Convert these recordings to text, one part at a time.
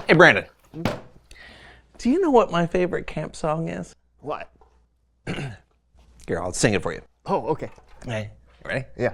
Hey, Brandon. Do you know what my favorite camp song is? What? Here, I'll sing it for you. Oh, okay. Hey, you ready? Yeah.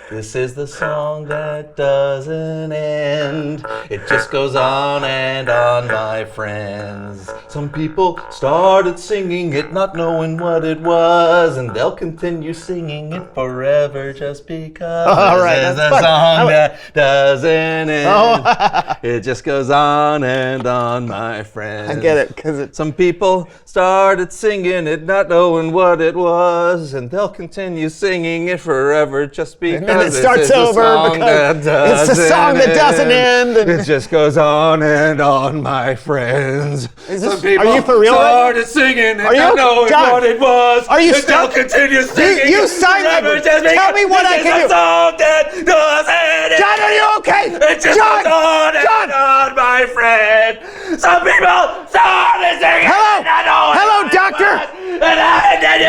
This is the song that doesn't end. It just goes on and on, my friends. Some people started singing it not knowing what it was, and they'll continue singing it forever just because. All right, this is that's the fun. song that doesn't end. Oh. It just goes on and on, my friends. I get it, because it's... Some people started singing it not knowing what it was, and they'll continue singing it forever just because. And it starts over because it's a song that doesn't end. And it just goes on and on, my friends. Some people are you for real? Started singing and are you? not knowing John, what it was. Are you still continue singing? You sign language. Tell me what I can do. Song that doesn't John, are you okay? It just goes on and on, my friend. Some people started singing. Hello, doctor.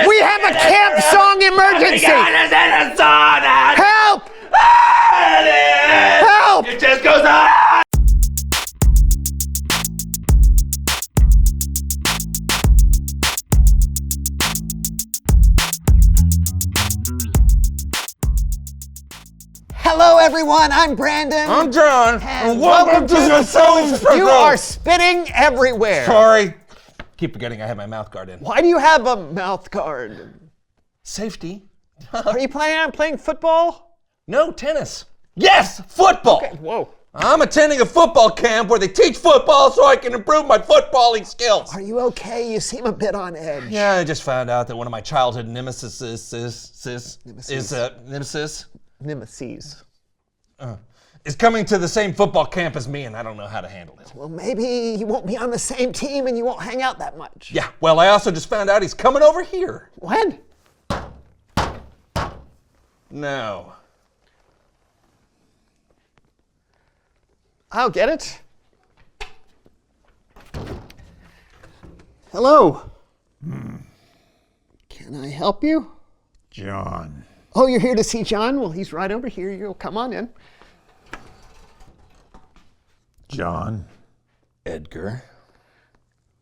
We have a camp song emergency. Help! Help! It just goes on. Hello, everyone. I'm Brandon. I'm John. And welcome to the show. You are spitting everywhere. Sorry. Keep forgetting I have my mouth guard in. Why do you have a mouth guard? Safety. Are you planning on playing football? No, tennis. Yes, football. Okay, whoa. I'm attending a football camp where they teach football so I can improve my footballing skills. Are you okay? You seem a bit on edge. Yeah, I just found out that one of my childhood nemesis is coming to the same football camp as me, and I don't know how to handle it. Well, maybe you won't be on the same team and you won't hang out that much. Yeah, well, I also just found out he's coming over here. When? No. I'll get it. Hello. Can I help you? John. Oh, you're here to see John? Well, he's right over here. You'll come on in. John. Edgar.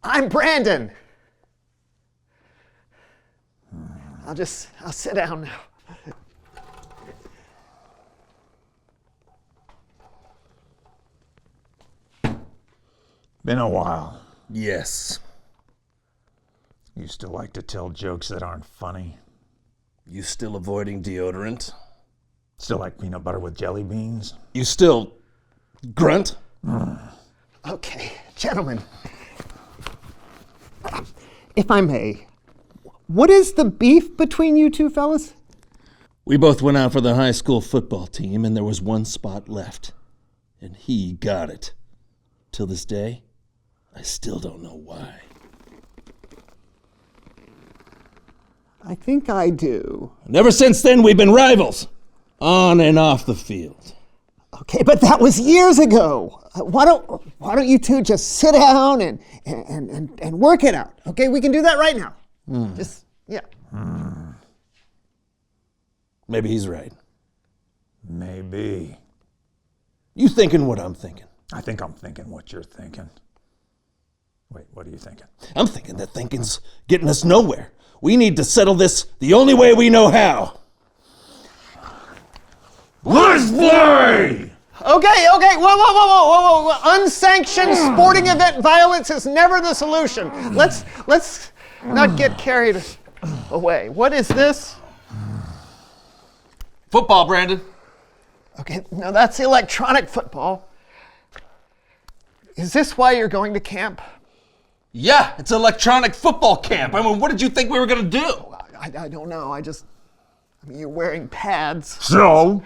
I'm Brandon. I'll sit down now. Been a while. Yes. You still like to tell jokes that aren't funny? You still avoiding deodorant? Still like peanut butter with jelly beans? You still grunt? Okay, gentlemen. If I may, what is the beef between you two fellas? We both went out for the high school football team, and there was one spot left. And he got it. Till this day, I still don't know why. I think I do. And ever since then, we've been rivals, on and off the field. Okay, but that was years ago. Why don't you two just sit down and work it out? Okay, we can do that right now. Yeah. Maybe he's right. Maybe. You thinking what I'm thinking? I think I'm thinking what you're thinking. Wait, what are you thinking? I'm thinking that thinking's getting us nowhere. We need to settle this the only way we know how. Let's play! Okay, whoa. Unsanctioned sporting event violence is never the solution. Let's not get carried away. What is this? Football, Brandon. Okay, no, that's electronic football. Is this why you're going to camp? Yeah, it's electronic football camp. I mean, what did you think we were going to do? I don't know. I mean, you're wearing pads. So?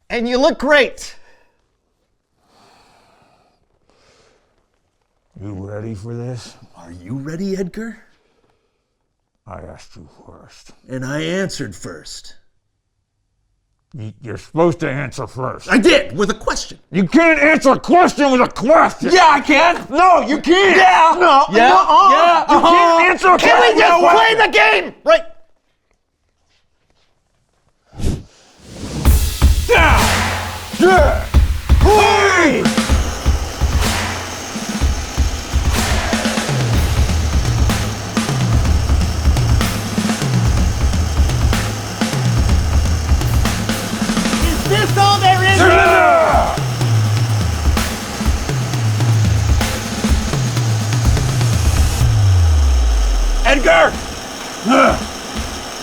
And you look great. You ready for this? Are you ready, Edgar? I asked you first. And I answered first. You're supposed to answer first. I did, with a question. You can't answer a question with a question. Yeah, I can. No, you can't. Yeah. No. Yeah. You can't answer a question. Can we just play the game? Right.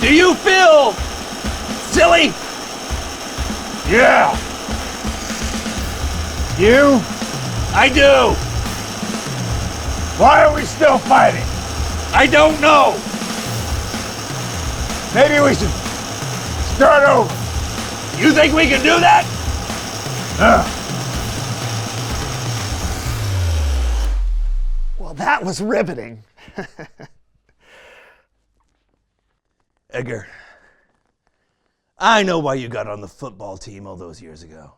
Do you feel silly? Yeah. You? I do. Why are we still fighting? I don't know. Maybe we should start over. You think we can do that? Well, that was riveting. Edgar, I know why you got on the football team all those years ago.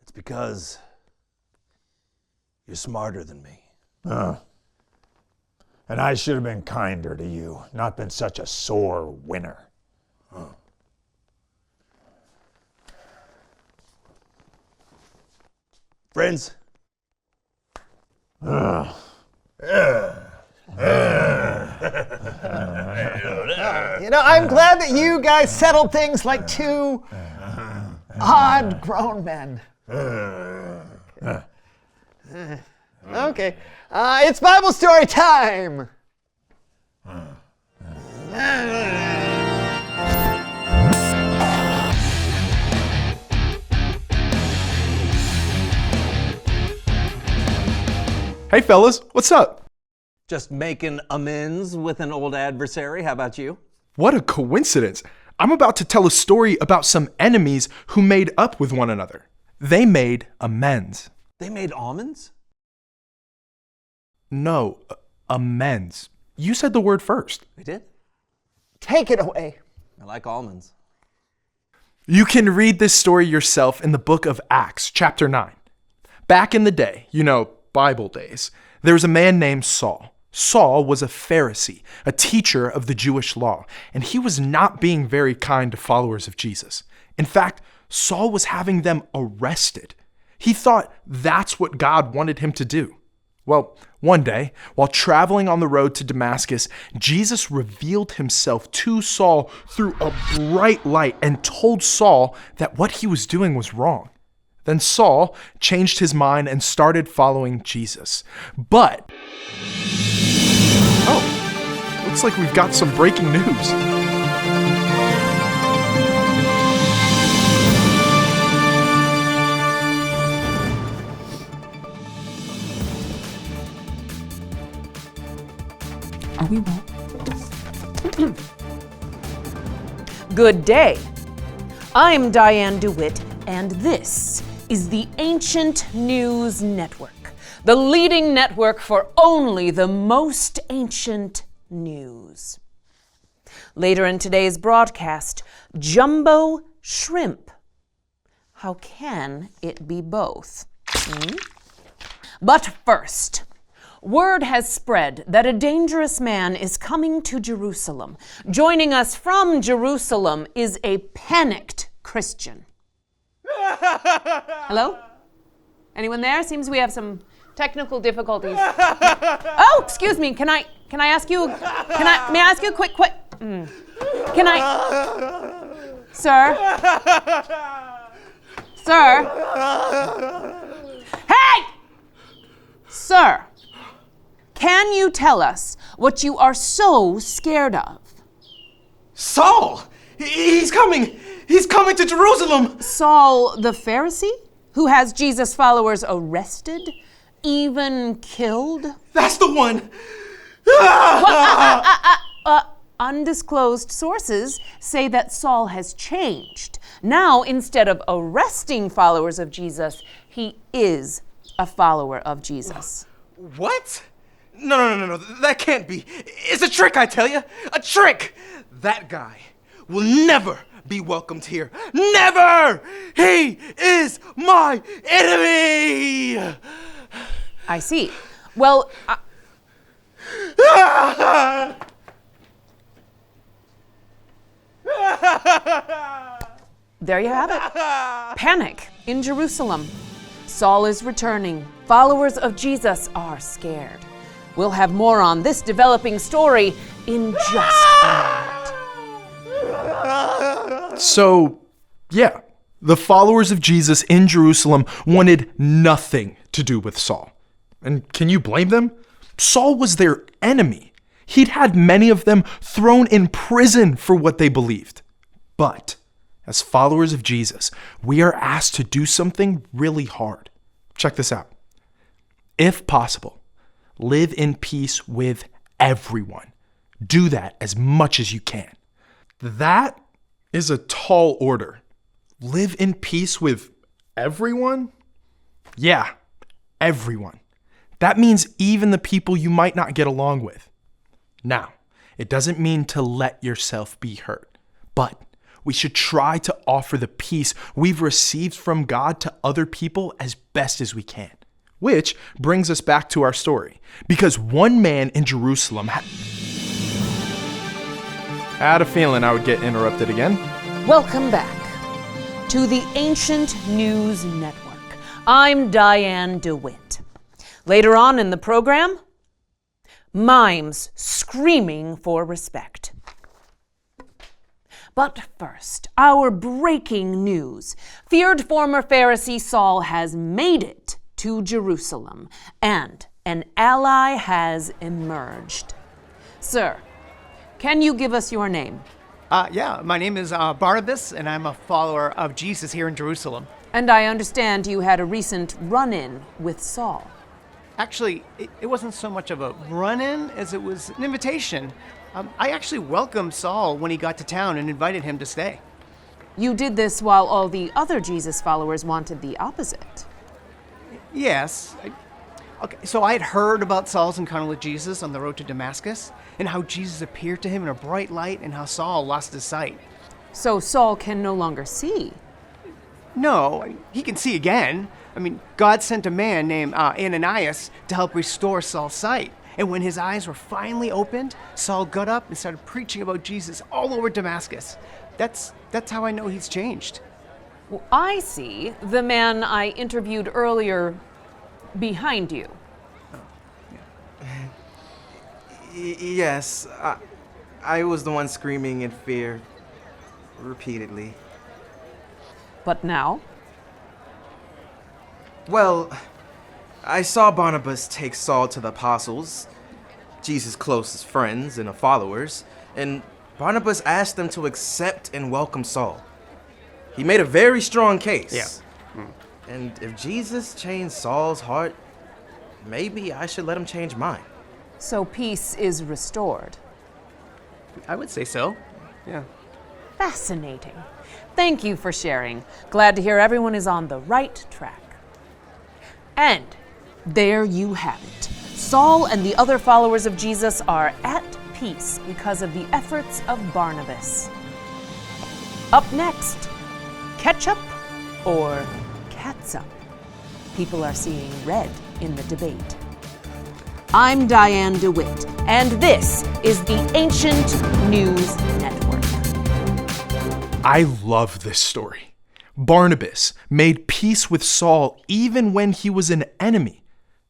It's because you're smarter than me. And I should have been kinder to you, not been such a sore winner. Friends? I'm glad that you guys settled things like two odd grown men. Okay. It's Bible story time. Hey fellas, what's up? Just making amends with an old adversary. How about you? What a coincidence. I'm about to tell a story about some enemies who made up with one another. They made amends. They made almonds? No, amends. You said the word first. We did? Take it away. I like almonds. You can read this story yourself in the book of Acts, chapter 9. Back in the day, Bible days, there was a man named Saul. Saul was a Pharisee, a teacher of the Jewish law, and he was not being very kind to followers of Jesus. In fact, Saul was having them arrested. He thought that's what God wanted him to do. Well, one day, while traveling on the road to Damascus, Jesus revealed himself to Saul through a bright light and told Saul that what he was doing was wrong. Then Saul changed his mind and started following Jesus. But, looks like we've got some breaking news. Are we wrong? Good day. I'm Diane DeWitt, and this is the Ancient News Network, the leading network for only the most ancient news. Later in today's broadcast, jumbo shrimp. How can it be both? But first, word has spread that a dangerous man is coming to Jerusalem. Joining us from Jerusalem is a panicked Christian. Hello? Anyone there? Seems we have some technical difficulties. Oh, excuse me. May I ask you a quick Can I Sir? Hey! Sir, can you tell us what you are so scared of? Saul! He's coming! He's coming to Jerusalem! Saul the Pharisee, who has Jesus' followers arrested, even killed? That's the one! Undisclosed sources say that Saul has changed. Now, instead of arresting followers of Jesus, he is a follower of Jesus. What? No, that can't be. It's a trick, I tell you. A trick! That guy will never be welcomed here. Never! He is my enemy! I see. Well, there you have it. Panic in Jerusalem. Saul is returning. Followers of Jesus are scared. We'll have more on this developing story in just a moment. So, yeah, the followers of Jesus in Jerusalem wanted nothing to do with Saul. And can you blame them? Saul was their enemy. He'd had many of them thrown in prison for what they believed. But as followers of Jesus, we are asked to do something really hard. Check this out. If possible, live in peace with everyone. Do that as much as you can. That is a tall order. Live in peace with everyone? Yeah, everyone. That means even the people you might not get along with. Now, it doesn't mean to let yourself be hurt, but we should try to offer the peace we've received from God to other people as best as we can. Which brings us back to our story, because one man in Jerusalem had a feeling I would get interrupted again. Welcome back to the Ancient News Network. I'm Diane DeWitt. Later on in the program, mimes screaming for respect. But first, our breaking news. Feared former Pharisee Saul has made it to Jerusalem, and an ally has emerged. Sir, can you give us your name? Yeah, my name is Barnabas, and I'm a follower of Jesus here in Jerusalem. And I understand you had a recent run-in with Saul. Actually, it wasn't so much of a run-in as it was an invitation. I actually welcomed Saul when he got to town and invited him to stay. You did this while all the other Jesus followers wanted the opposite. Yes. Okay, so I had heard about Saul's encounter with Jesus on the road to Damascus, and how Jesus appeared to him in a bright light, and how Saul lost his sight. So Saul can no longer see. No, he can see again. I mean, God sent a man named Ananias to help restore Saul's sight. And when his eyes were finally opened, Saul got up and started preaching about Jesus all over Damascus. That's how I know he's changed. Well, I see the man I interviewed earlier behind you. Yes, I was the one screaming in fear repeatedly. But now? Well, I saw Barnabas take Saul to the apostles, Jesus' closest friends and followers, and Barnabas asked them to accept and welcome Saul. He made a very strong case. Yeah. And if Jesus changed Saul's heart, maybe I should let him change mine. So peace is restored. I would say so. Yeah. Fascinating. Thank you for sharing. Glad to hear everyone is on the right track. And there you have it. Saul and the other followers of Jesus are at peace because of the efforts of Barnabas. Up next, ketchup or catsup? People are seeing red in the debate. I'm Diane DeWitt, and this is the Ancient News Network. I love this story. Barnabas made peace with Saul even when he was an enemy.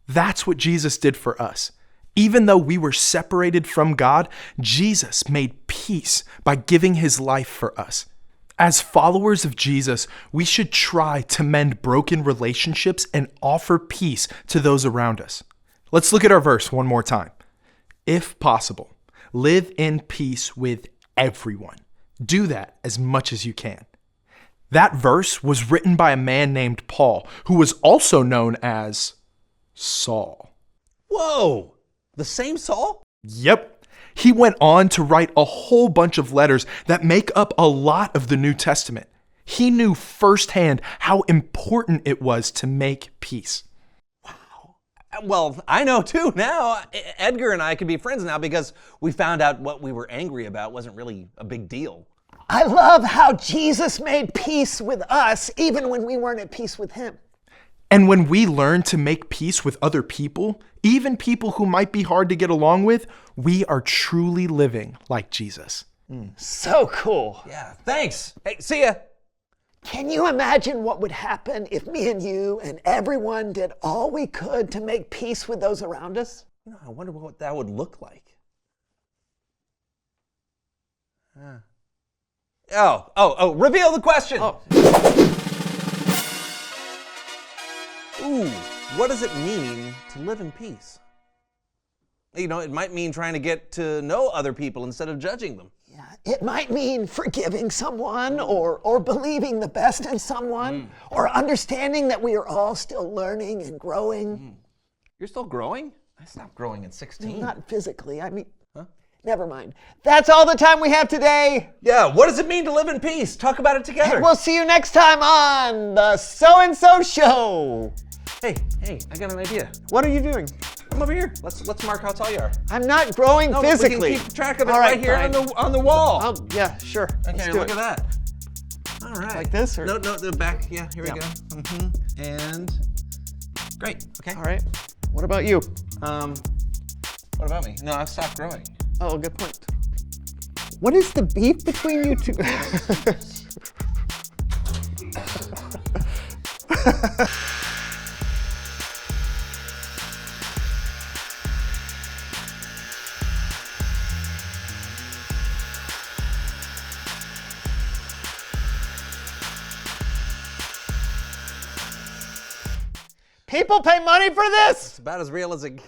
That's what Jesus did for us. Even though we were separated from God, Jesus made peace by giving his life for us. As followers of Jesus, we should try to mend broken relationships and offer peace to those around us. Let's look at our verse one more time. If possible, live in peace with everyone. Do that as much as you can. That verse was written by a man named Paul, who was also known as Saul. Whoa! The same Saul? Yep. He went on to write a whole bunch of letters that make up a lot of the New Testament. He knew firsthand how important it was to make peace. Well, I know too now. Edgar and I could be friends now because we found out what we were angry about wasn't really a big deal. I love how Jesus made peace with us even when we weren't at peace with him. And when we learn to make peace with other people, even people who might be hard to get along with, we are truly living like Jesus. So cool. Yeah, thanks. Hey, see ya. Can you imagine what would happen if me and you and everyone did all we could to make peace with those around us? You know, I wonder what that would look like. Reveal the question. Ooh, what does it mean to live in peace? You know, it might mean trying to get to know other people instead of judging them. Yeah, it might mean forgiving someone or believing the best in someone or understanding that we are all still learning and growing. You're still growing? I stopped growing at 16. Not physically, I mean, never mind. That's all the time we have today. Yeah, what does it mean to live in peace? Talk about it together. And we'll see you next time on the So-and-So Show. Hey, I got an idea. What are you doing? Come over here. Let's mark how tall you are. I'm not growing No, physically. we can keep track of it All right here fine. on the wall. Oh, yeah, sure. Okay, Let's do look it. at that. All right. Like this, or? No, the back. Yeah, here we Yeah. go. And great. Okay. All right. What about you? What about me? No, I've stopped growing. Oh, good point. What is the beef between you two? People pay money for this? It's about as real as it gets.